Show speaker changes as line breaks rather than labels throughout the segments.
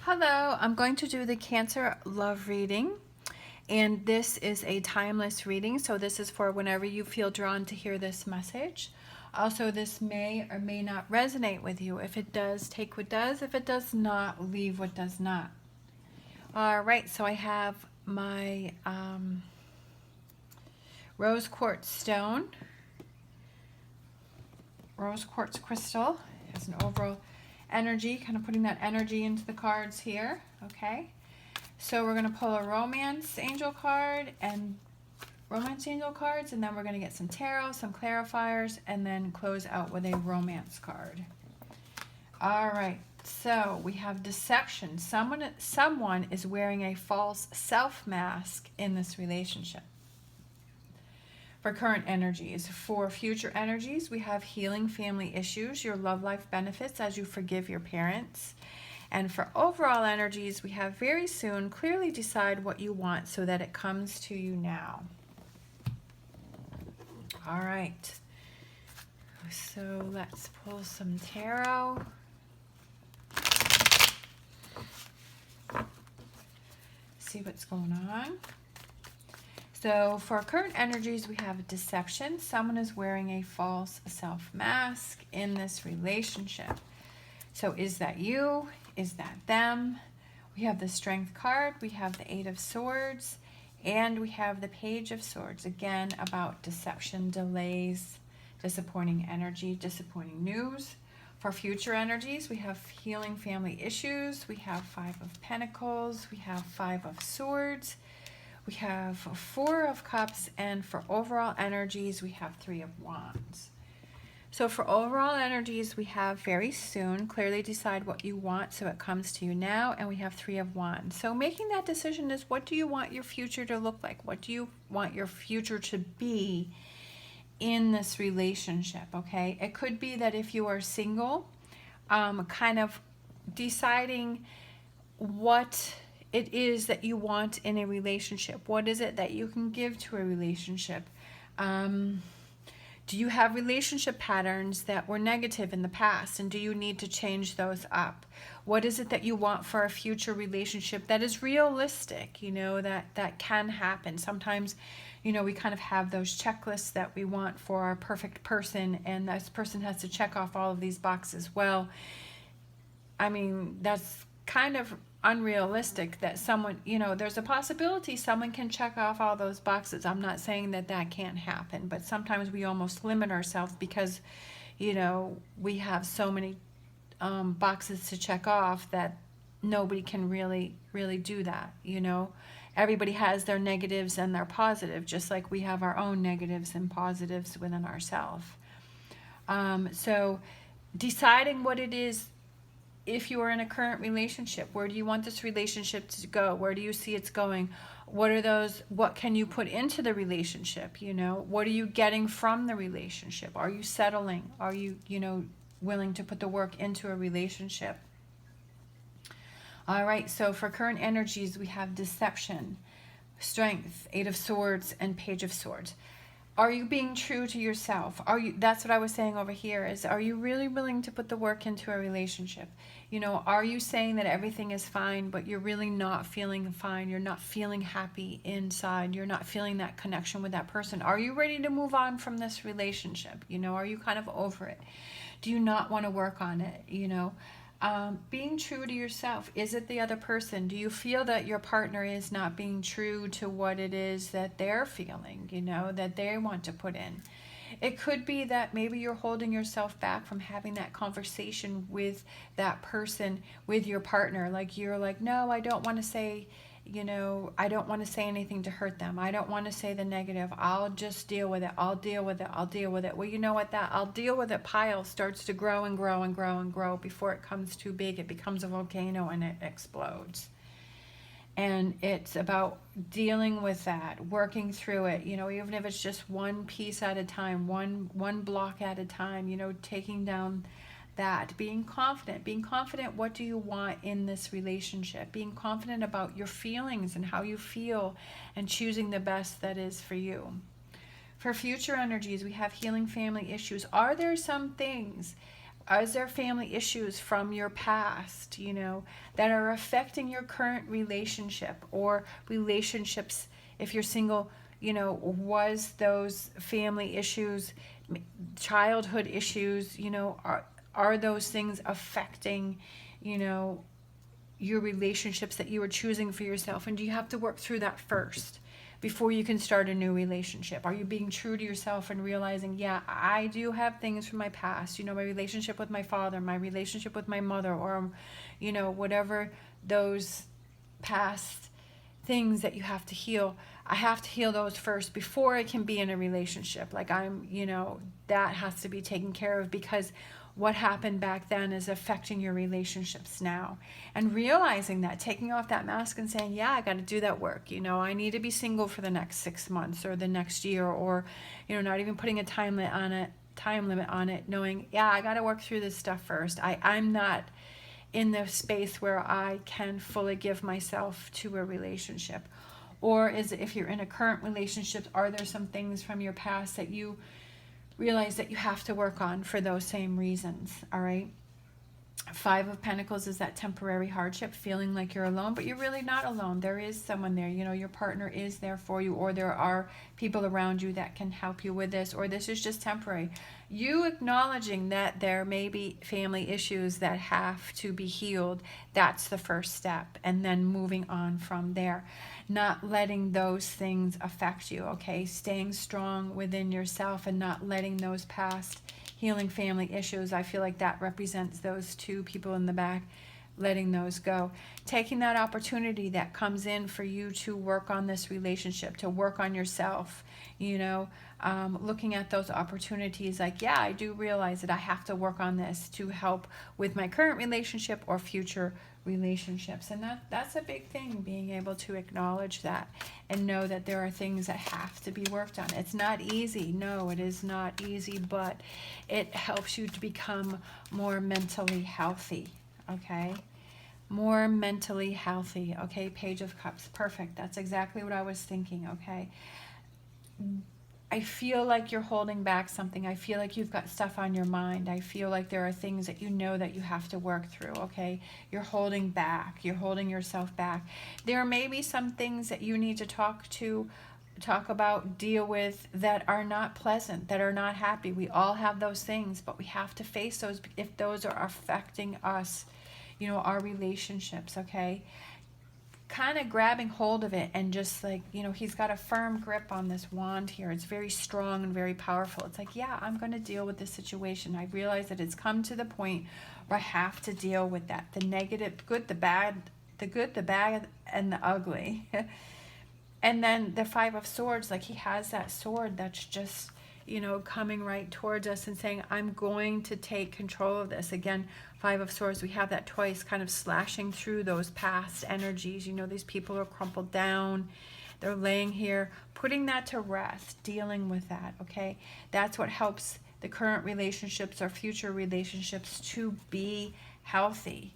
Hello, I'm going to do the Cancer love reading, and this is a timeless reading, so this is for whenever you feel drawn to hear this message. Also, this may or may not resonate with you. If it does, take what does. If it does not, leave what does not. All right, so I have my rose quartz stone, rose quartz crystal. It has an overall energy, kind of putting that energy into the cards here. Okay, so we're going to pull a romance angel card and romance angel cards, and then we're going to get some tarot, some clarifiers, and then close out with a romance card. All right, so we have deception. Someone is wearing a false self mask in this relationship. For current energies. For future energies, we have healing family issues, your love life benefits as you forgive your parents. And for overall energies, we have very soon, clearly decide what you want so that it comes to you now. All right. So let's pull some tarot. See what's going on. So for current energies, we have deception. Someone is wearing a false self mask in this relationship. So is that you? Is that them? We have the Strength card. We have the Eight of Swords. And we have the Page of Swords. Again, about deception, delays, disappointing energy, disappointing news. For future energies, we have healing family issues. We have Five of Pentacles. We have Five of Swords. We have Four of Cups, and for overall energies, we have Three of Wands. So for overall energies, we have very soon, clearly decide what you want so it comes to you now, and we have Three of Wands. So making that decision is, what do you want your future to look like? What do you want your future to be in this relationship, okay? It could be that if you are single, kind of deciding what it is that you want in a relationship. What is it that you can give to a relationship? Do you have relationship patterns that were negative in the past, and do you need to change those up? What is it that you want for a future relationship that is realistic, that can happen? Sometimes, we kind of have those checklists that we want for our perfect person, and this person has to check off all of these boxes. Well, I mean, that's kind of unrealistic that someone, there's a possibility someone can check off all those boxes. I'm not saying that that can't happen, but sometimes we almost limit ourselves because, we have so many boxes to check off that nobody can really do that. Everybody has their negatives and their positives, just like we have our own negatives and positives within ourselves. So deciding what it is. If you are in a current relationship, where do you want this relationship to go? Where do you see it's going? What can you put into the relationship? What are you getting from the relationship? Are you settling? Are you, willing to put the work into a relationship? All right, so for current energies, we have deception, strength, Eight of Swords, and Page of Swords. Are you being true to yourself? That's what I was saying over here, is, are you really willing to put the work into a relationship? Are you saying that everything is fine, but you're really not feeling fine? You're not feeling happy inside. You're not feeling that connection with that person. Are you ready to move on from this relationship? Are you kind of over it? Do you not want to work on it? Being true to yourself. Is it the other person? Do you feel that your partner is not being true to what it is that they're feeling, that they want to put in? It could be that maybe you're holding yourself back from having that conversation with that person, with your partner. Like, you're like, no, I don't want to say, I don't want to say anything to hurt them. I don't want to say the negative. I'll just deal with it. I'll deal with it. I'll deal with it. Well, you know what? That I'll deal with it pile starts to grow and grow and grow and grow before it comes too big. It becomes a volcano and it explodes. And it's about dealing with that, working through it, even if it's just one piece at a time, one block at a time, taking down that, being confident. What do you want in this relationship? Being confident about your feelings and how you feel, and choosing the best that is for you. For future energies, we have healing family issues. Are there some things is there family issues from your past, that are affecting your current relationship or relationships? If you're single, was those family issues, childhood issues, are those things affecting, your relationships that you were choosing for yourself? And do you have to work through that first before you can start a new relationship? Are you being true to yourself and realizing, yeah, I do have things from my past, my relationship with my father, my relationship with my mother, or, whatever those past things that you have to heal. I have to heal those first before I can be in a relationship. Like that has to be taken care of, because what happened back then is affecting your relationships now. And realizing that, taking off that mask and saying, yeah, I got to do that work. I need to be single for the next 6 months or the next year, or, not even putting a time limit on it, knowing, yeah, I got to work through this stuff first. I'm not in the space where I can fully give myself to a relationship. Or is it, if you're in a current relationship, are there some things from your past that you realize that you have to work on for those same reasons? All right. 5 of Pentacles is that temporary hardship, feeling like you're alone, but you're really not alone. There is someone there. Your partner is there for you, or there are people around you that can help you with this, or this is just temporary. You acknowledging that there may be family issues that have to be healed, that's the first step, and then moving on from there. Not letting those things affect you, okay? Staying strong within yourself and not letting those past healing family issues, I feel like that represents those 2 people in the back, letting those go. Taking that opportunity that comes in for you to work on this relationship, to work on yourself, looking at those opportunities like, yeah, I do realize that I have to work on this to help with my current relationship or future relationships. And that's a big thing, being able to acknowledge that and know that there are things that have to be worked on. It's not easy. No, it is not easy, but it helps you to become more mentally healthy, okay? More mentally healthy, okay? Page of Cups, perfect. That's exactly what I was thinking, okay? I feel like you're holding back something. I feel like you've got stuff on your mind. I feel like there are things that that you have to work through, okay? You're holding back. You're holding yourself back. There may be some things that you need to talk about, deal with, that are not pleasant, that are not happy. We all have those things, but we have to face those if those are affecting us, our relationships, okay? Kind of grabbing hold of it and just like, he's got a firm grip on this wand here. It's very strong and very powerful. It's like, yeah, I'm going to deal with this situation. I realize that it's come to the point where I have to deal with that. The negative, good, the bad, and the ugly. And then the 5 of Swords, like he has that sword that's just, coming right towards us and saying, I'm going to take control of this. Again, 5 of Swords, we have that twice, kind of slashing through those past energies. These people are crumpled down. They're laying here, putting that to rest, dealing with that, okay? That's what helps the current relationships or future relationships to be healthy.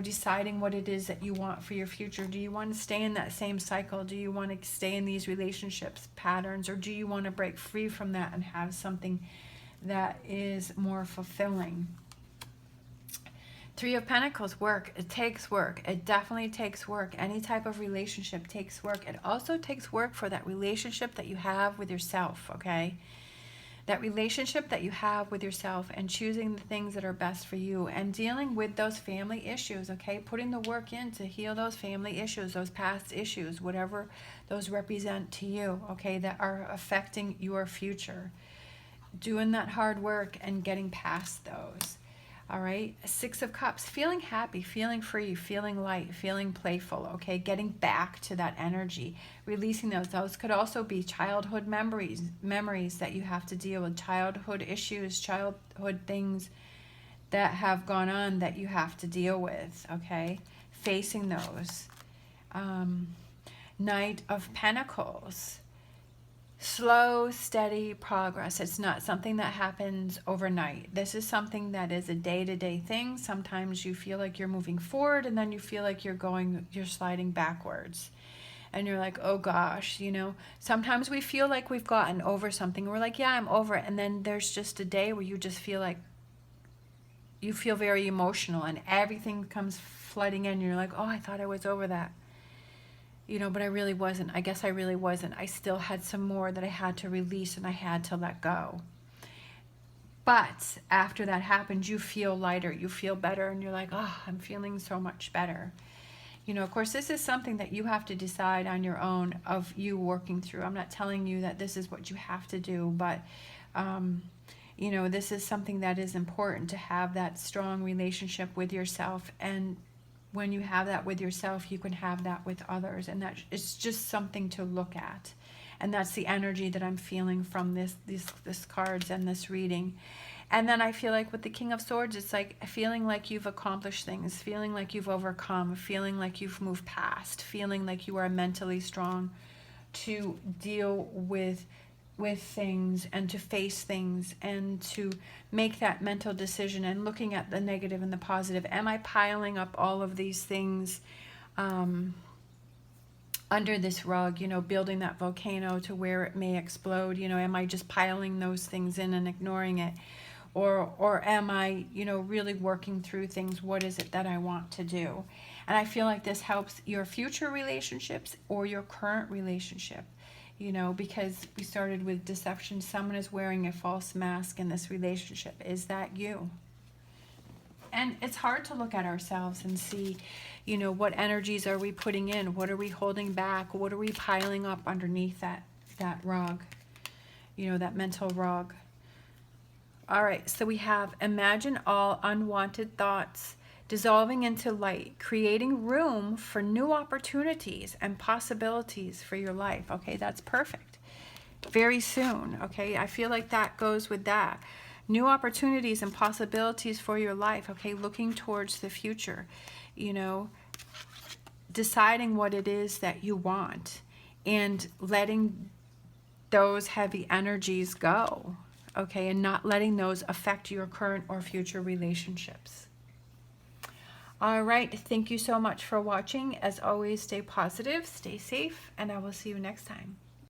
Deciding what it is that you want for your future. Do you want to stay in that same cycle? Do you want to stay in these relationships patterns? Or do you want to break free from that and have something that is more fulfilling? 3 of Pentacles, work. It takes work. It definitely takes work. Any type of relationship takes work. It also takes work for that relationship that you have with yourself, okay? That relationship that you have with yourself, and choosing the things that are best for you and dealing with those family issues, okay? Putting the work in to heal those family issues, those past issues, whatever those represent to you, okay, that are affecting your future. Doing that hard work and getting past those. All right, 6 of Cups, feeling happy, feeling free, feeling light, feeling playful, okay? Getting back to that energy, releasing those. Those could also be childhood memories that you have to deal with, childhood issues, childhood things that have gone on that you have to deal with, okay? Facing those. Knight of Pentacles. Slow, steady progress. It's not something that happens overnight. This is something that is a day-to-day thing. Sometimes you feel like you're moving forward, and then you feel like you're sliding backwards. And you're like, oh gosh, Sometimes we feel like we've gotten over something. We're like, yeah, I'm over it. And then there's just a day where you just feel like you feel very emotional, and everything comes flooding in. You're like, oh, I thought I was over that. You know, but I really wasn't. I guess I really wasn't. I still had some more that I had to release and I had to let go. But after that happens, you feel lighter, you feel better, and you're like, oh, I'm feeling so much better. You know, of course, this is something that you have to decide on your own, of you working through. I'm not telling you that this is what you have to do, but, you know, this is something that is important, to have that strong relationship with yourself. And when you have that with yourself, you can have that with others. And that it's just something to look at. And that's the energy that I'm feeling from this cards and this reading. And then I feel like with the King of Swords, it's like feeling like you've accomplished things, feeling like you've overcome, feeling like you've moved past, feeling like you are mentally strong to deal with things and to face things and to make that mental decision, and looking at the negative and the positive. Am I piling up all of these things under this rug, you know, building that volcano to where it may explode? You know, am I just piling those things in and ignoring it? Or am I, you know, really working through things? What is it that I want to do? And I feel like this helps your future relationships or your current relationship, you know, because we started with deception. Someone is wearing a false mask in this relationship. Is that you? And it's hard to look at ourselves and see, you know, what energies are we putting in? What are we holding back? What are we piling up underneath that rug, you know, that mental rug? All right, so we have imagine all unwanted thoughts dissolving into light, creating room for new opportunities and possibilities for your life. Okay, that's perfect. Very soon, okay? I feel like that goes with that. New opportunities and possibilities for your life, okay? Looking towards the future, you know, deciding what it is that you want and letting those heavy energies go. Okay, and not letting those affect your current or future relationships. All right, thank you so much for watching. As always, stay positive, stay safe, and I will see you next time.